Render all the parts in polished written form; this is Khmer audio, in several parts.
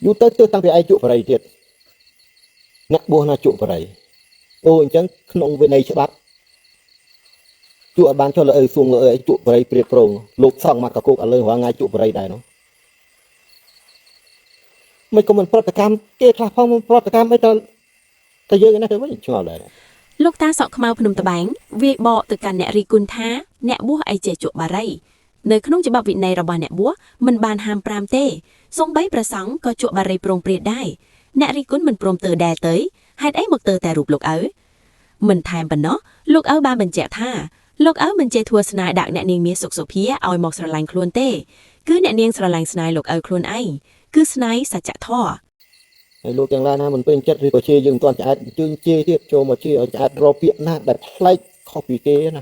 ยูเตอร์ตั้งแต่ไอจุบไรเดียดนักบัวน่าจุบไรโอ้ยจังขนมเวนัยฉบับจุบานchoเลยส่งเลยจุบไรเปรียบโปร่งลูกส่องมากระกุกอะไรว่าไงจุบไรได้เนาะไม่ก็มันปฏิกรรมเกล้าพ้องมันปฏิกรรมไม่แต่เยอะนะเธอไม่ชอบเลยលោកតាសក់ខ្មៅភ្នំត្បាញវាបកទៅកាន់អ្នករីគុណថាអ្នកបួសអីជាជក់បារីនៅក្នុងច្បាប់វិន័យរបស់អ្នកបួសមិនបានហាម5ទេសូម្បីព្រះសង្ឃក៏ជក់បារីប្រងព្រាតដែរអ្នករីគុណមិនព្រមទៅដែរទៅហេតុអីមកទៅតែរូបលោកឪមិនថែមប៉ុណ្ណោះលោកឪបានបញ្ជាក់ថាលោកឪមិនចេះធ្វើស្នាដាក់អ្នកនាងមាសសុខសុភាឲ្យមកស្រឡាញ់ខ្លួនទេគឺអ្នកនាងស្រឡាញ់ស្នាយលោកឪខ្លួនឯងគឺស្នាយសច្ចធម៌ហើយលោកទាំងឡាយណាមិនពេញចិត្តឬក៏ជាយើងមិនទាន់ឆ្អែតជើងជេរទៀតចូលមកជេរឲ្យឆ្អែតរកពាក្យណាដែលប្លែកខុសពីគេណា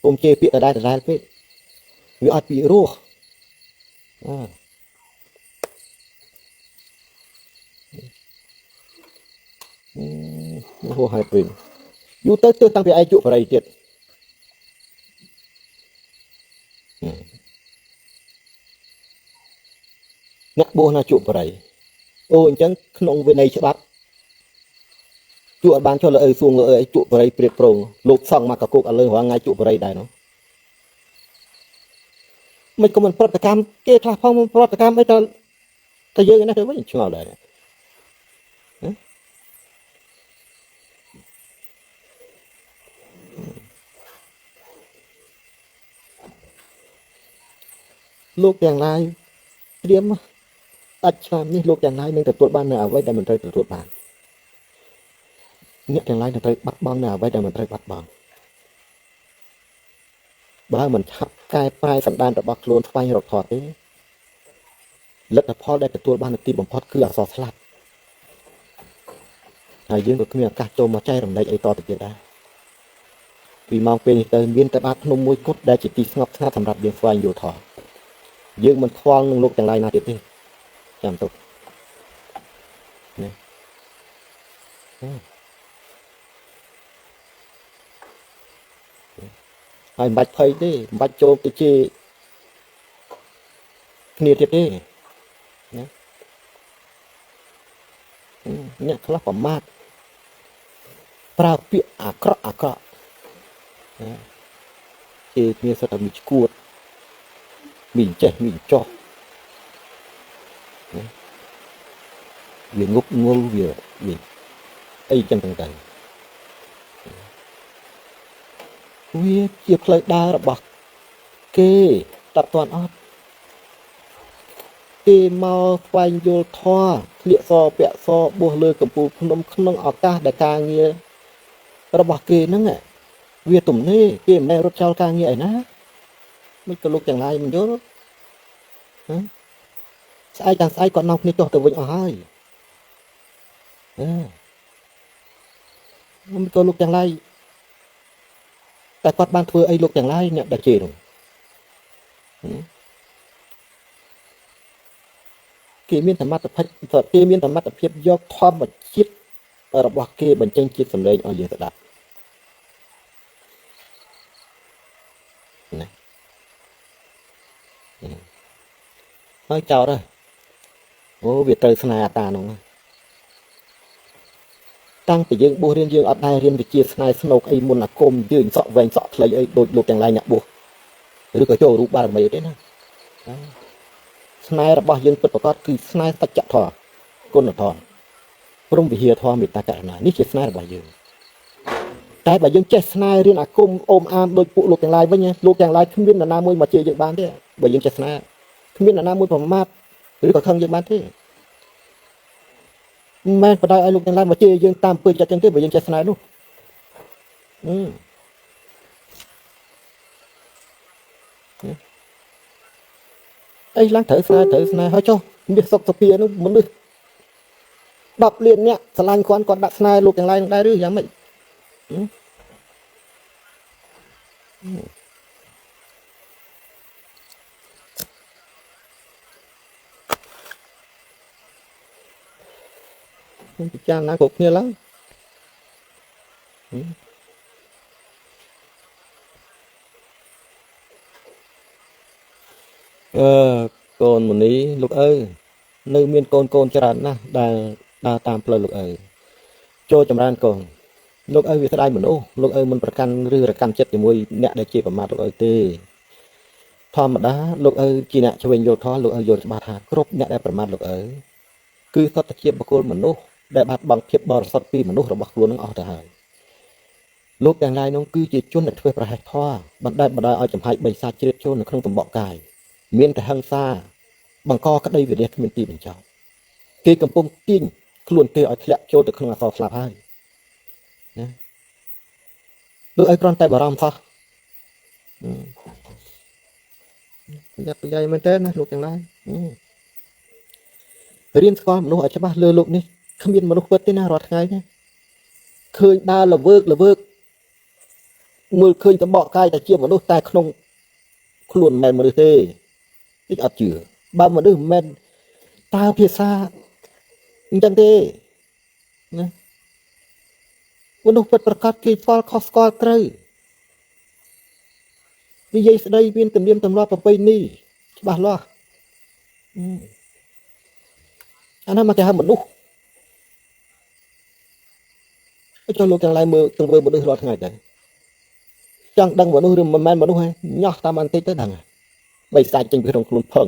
កុំជេរពាក្យដដែលពេកវាអត់ពីរោះហោះហើយព្រិនយូទៅតាំងពីឯជក់បរិយទៀតអ្នកបួសណាជក់បរិយអូអញ្ចឹងក្នុងវិន័យច្បាប់ជក់បានchoเลยส่งเลยជក់បរិយព្រៀបប្រងលោកសង្ឃមកកគុកឥឡូវរាល់ថ្ងៃជក់បរិយដែរនោះមិនក៏មិនប្រតិកម្មគេខ្លះផងមិនប្រតិកម្មអីតែយើងណាទៅវិញឆ្ងល់ដែរលោកទាំងឡាយត្រៀមដាច់ឆ្នាំនេះលោកទាំងឡាយនឹងទទួលបាននៅអ្វីដែលមិនត្រូវទទួលបានអ្នកទាំងឡាយនឹងត្រូវបាត់បង់នៅអ្វីដែលមិនត្រូវបាត់បង់បើមិនឆាប់កែប្រែសម្ដានរបស់ខ្លួនស្វែងរកធម៌ទេលទ្ធផលដែលទទួលបាននៅទីបំផុតគឺអសរស្លាប់ហើយយើងក៏គ្មានឱកាសចូលមកចែករំលែកអីតទៅទៀតដែរពីម៉ោងពេលនេះទៅមានតែបាតភ្នំមួយគត់ដែលជាទីស្ងប់ស្ងាត់សម្រាប់យើងស្វែងយល់ធម៌យើងមិនខ្វល់នឹងលោកទាំងឡាយណាទៀតទេចាំទុកនេះហើយមិនបាច់ភ័យទេមិនបាច់ចូលទៅជាគ្នាទៀតទេណាអ្នកខ្លះប្រមាថប្រើពាក្យអាក្រក់ជាគ្នាសុទ្ធតែមានឈួតមានចេះមានចោះវាងប់ងល់វាអីចឹងទៅវាជាផ្លូវដើររបស់គេតាត់តាន់អត់គេមកស្វែងយល់ធម៌ស្លៀកសពាក់សបោះលើកំពូលភ្នំក្នុងឱកាសដែលការងាររបស់គេហ្នឹងវាទំនេរគេមិនមែនរត់ចោលការងារឯណាមិនក៏លោកទាំងឡាយមិនយល់ស្អែកទាំងស្អែកគាត់នាំគ្នាចុះទៅវិញអស់ហើយមិនក៏លោកទាំងឡាយតែគាត់បានធ្វើអីលោកទាំងឡាយអ្នកដែលជេរនោះគេមានសមត្ថភាពយកធម្មជាតិរបស់គេបញ្ចេញជាសម្លេងឲ្យយើងស្ដាប់ណាហើយចោតហើយអូវាត្រូវស្នេហ៍អាតានោះតាំងពីយើងបួសរៀនយើងអត់ដែររៀនវិជាស្នេហ៍ស្នូកអីមុនអាគមយើងសក់វែងសក់ខ្លីអីដូចលោកទាំងឡាយអ្នកបួសឬក៏ចូលរូបបារមីទេណាស្នេហ៍របស់យើងពិតប្រាកដគឺស្នេហ៍សច្ចធម៌គុណធម៌ព្រមវិហារធម៌មេត្តាករុណានេះជាស្នេហ៍របស់យើងតែបើយើងចេះស្នេហ៍រៀនអាគមអូមអាមដូចពួកលោកទាំងឡាយវិញលោកទាំងឡាយគ្មាននរណាមួយមកជាយើងបានទេបើយើងចេះស្នេហ៍គ្មាននរណាមួយប្រមាថឬក៏ខឹងយើងបានទេមិនមែនបដៅឲ្យលោកទាំងឡាយមកជេរយើងតាមពើចិត្តចឹងទេបើយើងចេះស្នេហ៍នោះអីឡើងត្រូវស្នេហ៍ហើយចុះមាសសុខសុភានោះមនុស្ស10លានអ្នកស្រឡាញ់គាត់ដាក់ស្នេហ៍លោកទាំងឡាយនឹងដែរឬយ៉ាងម៉េចពិចារណាគ្រប់គ្នាឡើងកូនមនីលោកអើ នៅមានកូនច្រើនណាស់ដែលដើរតាមផ្លូវលោកឪចូលចម្រើនកូនលោកឪវាស្ដាយមនុស្សលោកឪមិនប្រកាន់ឬរកាន់ចិត្តជាមួយអ្នកដែលជាប្រមាថលោកឪទេធម្មតាលោកឪជាអ្នកឆ្វេងយល់ធម៌លោកឪយល់ច្បាស់ថាគ្រប់អ្នកដែលប្រមាថលោកឪគឺសុទ្ធតែជាបុគ្គលមនុស្សដែលបាត់បង់ភាពបរិសុទ្ធពីមនុស្សរបស់ខ្លួននឹងអស់ទៅហើយលោកទាំងឡាយនោះគឺជាជនដែលធ្វើប្រហែសធម៌បណ្តែតបណ្ដោយឲ្យចំហាយបីសាច់ជ្រាបចូលនៅក្នុងតំបក់កាយមានតែហិង្សាបង្កក្តីវិនាសគ្មានទីបញ្ចប់គេកំពុងទាញខ្លួនគេឲ្យធ្លាក់ចូលទៅក្នុងអសរស្លាប់ហើយណាលោកឲ្យគ្រាន់តែបារម្ភសោះប្រយ័ត្នមែនតើណាលោកទាំងឡាយរៀនស្គាល់មនុស្សឲ្យច្បាស់លើលោកនេះគ្មានមនុស្សពិតទេណារាល់ថ្ងៃណាឃើញដើរល្វើកមើលឃើញតំបក់កាយតែជាមនុស្សតែក្នុងខ្លួនមិនមែនមនុស្សទេតិចអត់ជឿបើមនុស្សមិនមែនតើភាសាអញ្ចឹងទេណាមនុស្សពិតប្រកបគេស្គាល់ខុសស្គាល់ត្រូវនិយាយស្ដីមានទំនៀមទម្លាប់ប្រពៃណីច្បាស់លាស់អានោះមកគេហៅមនុស្សចូលលោកទាំងឡាយមើលទង្វើមនុស្សរាល់ថ្ងៃដែរចង់ដឹងមនុស្សឬមិនមែនមនុស្សហ៎ញោះតាមបន្តិចទៅដឹងបីសាច់ចេញពីក្នុងខ្លួនផឹង